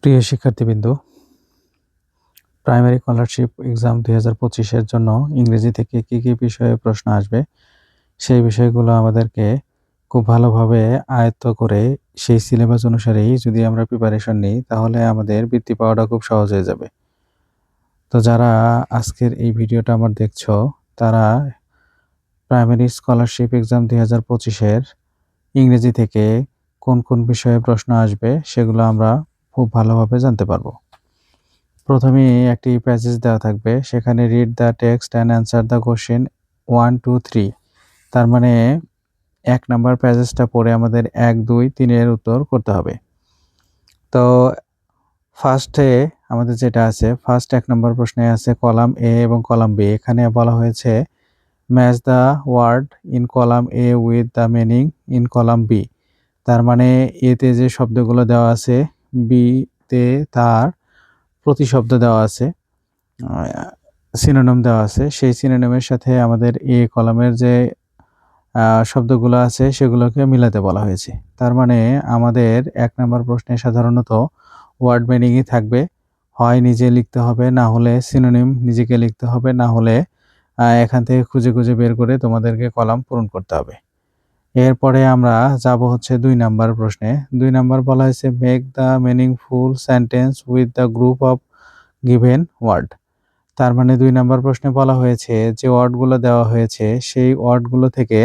প্রিয় শিক্ষার্থীবৃন্দ, primary scholarship exam 2025 এর জন্য ইংরেজি থেকে কি বিষয়ে প্রশ্ন আসবে সেই বিষয়গুলো আমাদেরকে খুব ভালোভাবে আয়ত্ত করে সেই সিলেবাস অনুসারেই যদি আমরা প্রিপারেশন নিই তাহলে আমাদের বৃত্তি পাওয়াটা খুব সহজ হয়ে যাবে। তো যারা আজকের এই ভিডিওটা আমার দেখছো তারা প্রাইমারি স্কলারশিপ এক্সাম 2025 এর ইংরেজি থেকে কোন বিষয়ে প্রশ্ন আসবে সেগুলো আমরা খুব ভালোভাবে জানতে পারবো। প্রথমেই একটি প্যাসেজ দেওয়া থাকবে, সেখানে read the text and answer the question 1, 2, 3। তার মানে 1 নাম্বার প্যাসেজটা পড়ে আমাদের 1, 2, 3 এর উত্তর করতে হবে। তো ফার্স্টে আমাদের যেটা আছে, ফার্স্ট 1 নাম্বার প্রশ্নে আছে কলাম এ এবং কলাম বি। এখানে বলা হয়েছে match the word in column A with the meaning in column B. তার মানে এতে যে শব্দগুলো দেওয়া আছে বিতে তার প্রতিশব্দ দেওয়া আছে, সিনোনিম দেওয়া আছে। সেই সিনোনিমের সাথে আমাদের এ কলামের যে শব্দগুলো আছে সেগুলোকে মিলাতে বলা হয়েছে। তার মানে আমাদের 1 নাম্বার প্রশ্নে সাধারণত ওয়ার্ড মিনিংই থাকবে। হয় নিজে লিখতে হবে, না হলে সিনোনিম নিজেকে লিখতে হবে, না হলে এখান থেকে খুঁজে বের করে তোমাদেরকে কলাম পূরণ করতে হবে। এরপরে আমরা যাব হচ্ছে 2 নাম্বার প্রশ্নে। 2 নাম্বার বলা হয়েছে make the meaningful sentence with the group of given word. তার মানে 2 নাম্বার প্রশ্নে বলা হয়েছে যে ওয়ার্ডগুলো দেওয়া হয়েছে সেই ওয়ার্ডগুলো থেকে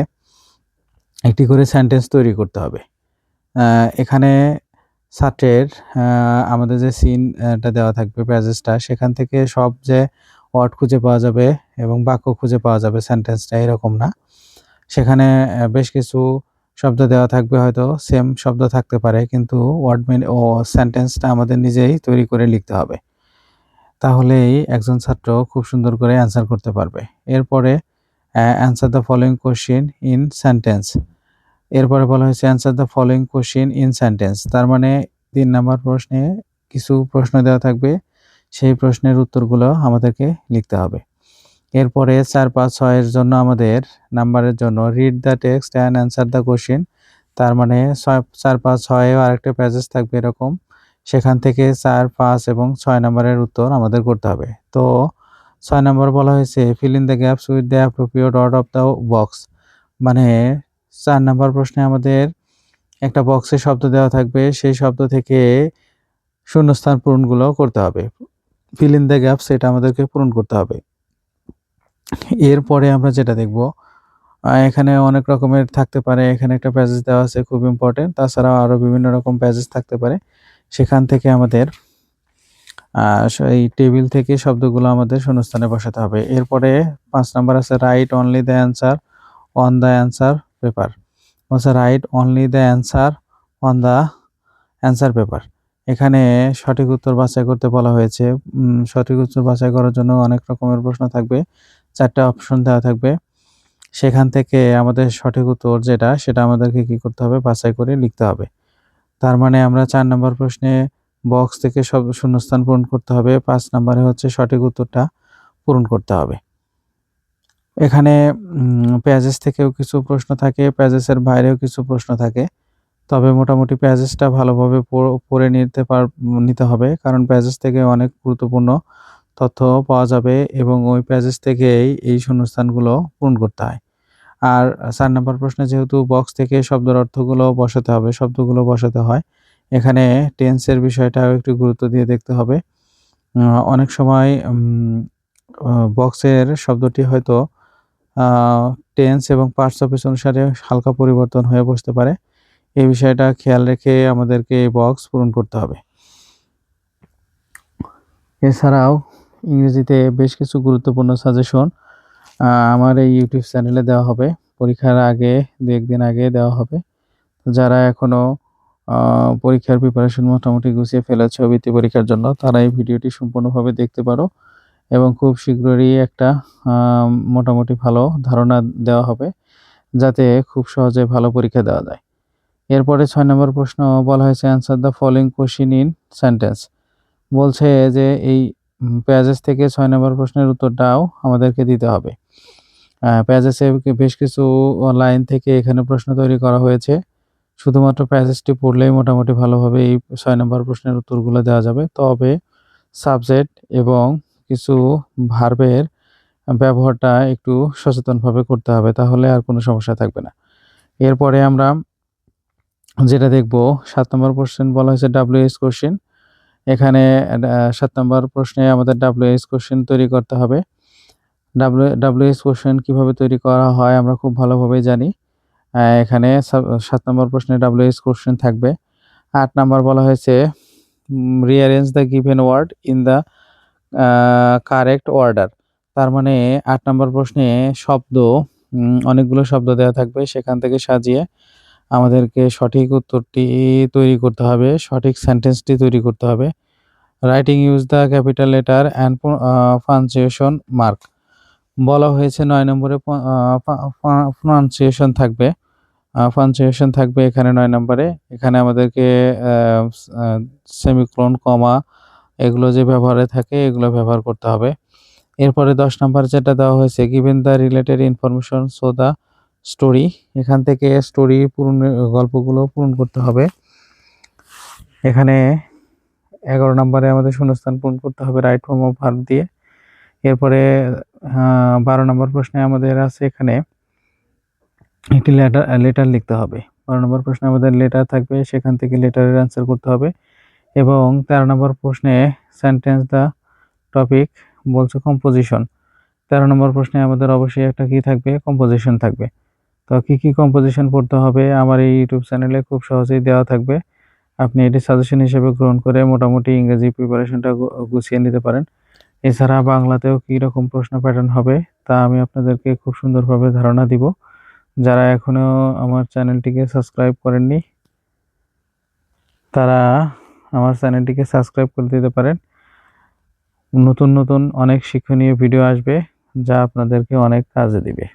একটি করে সেন্টেন্স তৈরি করতে হবে। এখানে ছাত্রের আমাদের যে সিনটা দেওয়া থাকবে প্যাসেজটা, সেখান থেকে সব যে ওয়ার্ড খুঁজে পাওয়া যাবে এবং বাক্য খুঁজে পাওয়া যাবে সেন্টেন্সটা এরকম না। সেখানে বেশ কিছু শব্দ দেওয়া থাকবে, হয়তো সেম শব্দ থাকতে পারে, কিন্তু ওয়ার্ড ও সেন্টেন্সটা আমাদের নিজেই তৈরি করে লিখতে হবে। তাহলেই একজন ছাত্র খুব সুন্দর করে অ্যান্সার করতে পারবে। এরপরে answer the following question in sentence. এরপরে বলা হয়েছে answer the following question in sentence. তার মানে 3 নাম্বার প্রশ্নে কিছু প্রশ্ন দেওয়া থাকবে, সেই প্রশ্নের উত্তরগুলো আমাদেরকে লিখতে হবে। এরপরে 4, 5, 6 এর জন্য আমাদের নাম্বারের জন্য read the text and answer the question. তার মানে 4, 5, 6 এও আরেকটা প্যাসেজ থাকবে এরকম, সেখান থেকে 4, 5 এবং 6 নাম্বারের উত্তর আমাদের করতে হবে। তো 6 নাম্বার বলা হয়েছে fill in the gaps with the appropriate word of the box. মানে 4 নাম্বার প্রশ্নে আমাদের একটা বক্সে শব্দ দেওয়া থাকবে, সেই শব্দ থেকে শূন্যস্থান পূরণগুলো করতে হবে। ফিল ইন দ্য গ্যাপস এটা আমাদেরকে পূরণ করতে হবে। এরপরে আমরা যেটা দেখব, এখানে অনেক রকমের থাকতে পারে। এখানে একটা প্যাসেজ দেওয়া আছে খুব ইম্পর্টেন্ট, তাছাড়াও আরও বিভিন্ন রকম প্যাসেজ থাকতে পারে। সেখান থেকে আমাদের এই টেবিল থেকে শব্দগুলো আমাদের শূন্যস্থানে বসাতে হবে। এরপরে 5 নাম্বার আছে write only the answer on the answer paper. Write only the answer on the answer paper. এখানে সঠিক উত্তর বাছাই করতে বলা হয়েছে। সঠিক উত্তর বাছাই করার জন্য অনেক রকমের প্রশ্ন থাকবে, 4টা অপশন দেওয়া থাকবে। সেখান থেকে আমাদের সঠিক উত্তর যেটা সেটা আমাদেরকে কি করতে হবে, বাছাই করে লিখতে হবে। তার মানে আমরা 4 নম্বর প্রশ্নে বক্স থেকে সব শূন্যস্থান পূরণ করতে হবে, 5 নম্বরে হচ্ছে সঠিক উত্তরটা পূরণ করতে হবে। এখানে প্যাসেজ থেকেও কিছু প্রশ্ন থাকে, প্যাসেজের বাইরেও কিছু প্রশ্ন থাকে। তবে মোটামুটি প্যাসেজটা ভালোভাবে পড়ে নিতে হবে, কারণ প্যাসেজ থেকে অনেক গুরুত্বপূর্ণ তথ্য পাওয়া যাবে এবং ওই প্যাসেজ থেকেই এই শূন্যস্থানগুলো পূরণ করতে হয়। আর 4 নম্বর প্রশ্নে যেহেতু বক্স থেকে শব্দের অর্থগুলো বসাতে হবে, শব্দগুলো বসাতে হয়, এখানে টেন্সের বিষয়টাও একটু গুরুত্ব দিয়ে দেখতে হবে। অনেক সময় বক্সের শব্দটি হয়তো টেন্স এবং পার্টস অফ স্পিচ অনুসারে হালকা পরিবর্তন হয়ে বসতে পারে। এই বিষয়টা খেয়াল রেখে আমাদেরকে এই বক্স পূরণ করতে হবে। এছাড়াও ইংরেজিতে বেশ কিছু গুরুত্বপূর্ণ সাজেশন আমার এই ইউটিউব চ্যানেলে দেওয়া হবে। পরীক্ষার আগে 2-1 দিন আগে দেওয়া হবে। যারা এখনো পরীক্ষার প্রিপারেশন মোটামুটি গুছিয়ে ফেলেছো বৃত্তি পরীক্ষার জন্য, তারা এই ভিডিওটি সম্পূর্ণভাবে দেখতে পারো এবং খুব শীঘ্রই একটা মোটামুটি ভালো ধারণা দেওয়া হবে, যাতে খুব সহজে ভালো পরীক্ষা দেওয়া যায়। এরপরে 6 নম্বর প্রশ্ন বলা হয়েছে answer the following question in sentence. বলছে যে এই প্যাসেজ থেকে 6 নম্বর প্রশ্নের উত্তরটাও আমাদেরকে দিতে হবে। প্যাসেজে বেশ কিছু লাইন থেকে এখানে প্রশ্ন তৈরি করা হয়েছে, শুধুমাত্র প্যাসেজটি পড়লেই মোটামুটি ভালোভাবে এই 6 নম্বর প্রশ্নের উত্তরগুলো দেওয়া যাবে। তবে সাবজেক্ট এবং কিছু ভার্বের ব্যবহারটা একটু সচেতনভাবে করতে হবে, তাহলে আর কোনো সমস্যা থাকবে না। এরপরে আমরা যেটা দেখব 7 নম্বর কোশ্চেন বলা হয়েছে WH কোশ্চেন। এখানে 7 নম্বর প্রশ্নে আমাদের WH কোশ্চেন তৈরি করতে হবে। WH কোশ্চেন কিভাবে তৈরি করা হয় আমরা খুব ভালোভাবেই জানি। এখানে 7 নম্বর প্রশ্নে WH কোশ্চেন থাকবে। 8 নাম্বার বলা হয়েছে rearrange the given word in the correct order. তার মানে 8 নম্বর প্রশ্নে অনেকগুলো শব্দ দেওয়া থাকবে, সেখান থেকে সাজিয়ে আমাদেরকে সঠিক উত্তরটি তৈরি করতে হবে, সঠিক সেন্টেন্সটি তৈরি করতে হবে। Writing use the capital letter and punctuation mark বলা হয়েছে। 9 নম্বরে প্রনাউন্সিয়েশন থাকবে। পাঞ্চুয়েশন থাকবে এখানে 9 নম্বরে। এখানে আমাদেরকে সেমিকোলন, কমা এগুলো যে ব্যবহারে থাকে এগুলো ব্যবহার করতে হবে। এরপরে 10 নাম্বার যেটা দেওয়া হয়েছে given the related information so the story. এখান থেকে স্টোরি গল্পগুলো পূরণ করতে হবে। এখানে 11 নম্বরে আমাদের শূন্যস্থান পূরণ করতে হবে রাইট ফর্ম অফ ভার্ব দিয়ে। এরপরে 12 নম্বর প্রশ্নে আমাদের আছে এখানে একটি লেটার লিখতে হবে। 12 নম্বর প্রশ্নে আমাদের লেটার থাকবে, সেখান থেকে লেটারের অ্যান্সার করতে হবে। এবং 13 নম্বর প্রশ্নে সেন্টেন্স দ্য টপিক বলছে কম্পোজিশন। 13 নম্বর প্রশ্নে আমাদের অবশ্যই একটা কি থাকবে, কম্পোজিশন থাকবে। তো কি কম্পোজিশন পড়তে হবে আমার এই ইউটিউব চ্যানেলে খুব সহজেই দেওয়া থাকবে। আপনি এটি সাজেশন হিসেবে গ্রহণ করে মোটামুটি ইংরেজি প্রিপারেশনটা গুছিয়ে নিতে পারেন। এছাড়া বাংলাতেও কী রকম প্রশ্ন প্যাটার্ন হবে তা আমি আপনাদেরকে খুব সুন্দরভাবে ধারণা দিব। যারা এখনও আমার চ্যানেলটিকে সাবস্ক্রাইব করেননি তারা আমার চ্যানেলটিকে সাবস্ক্রাইব করে দিতে পারেন। নতুন অনেক শিক্ষণীয় ভিডিও আসবে যা আপনাদেরকে অনেক কাজে দিবে।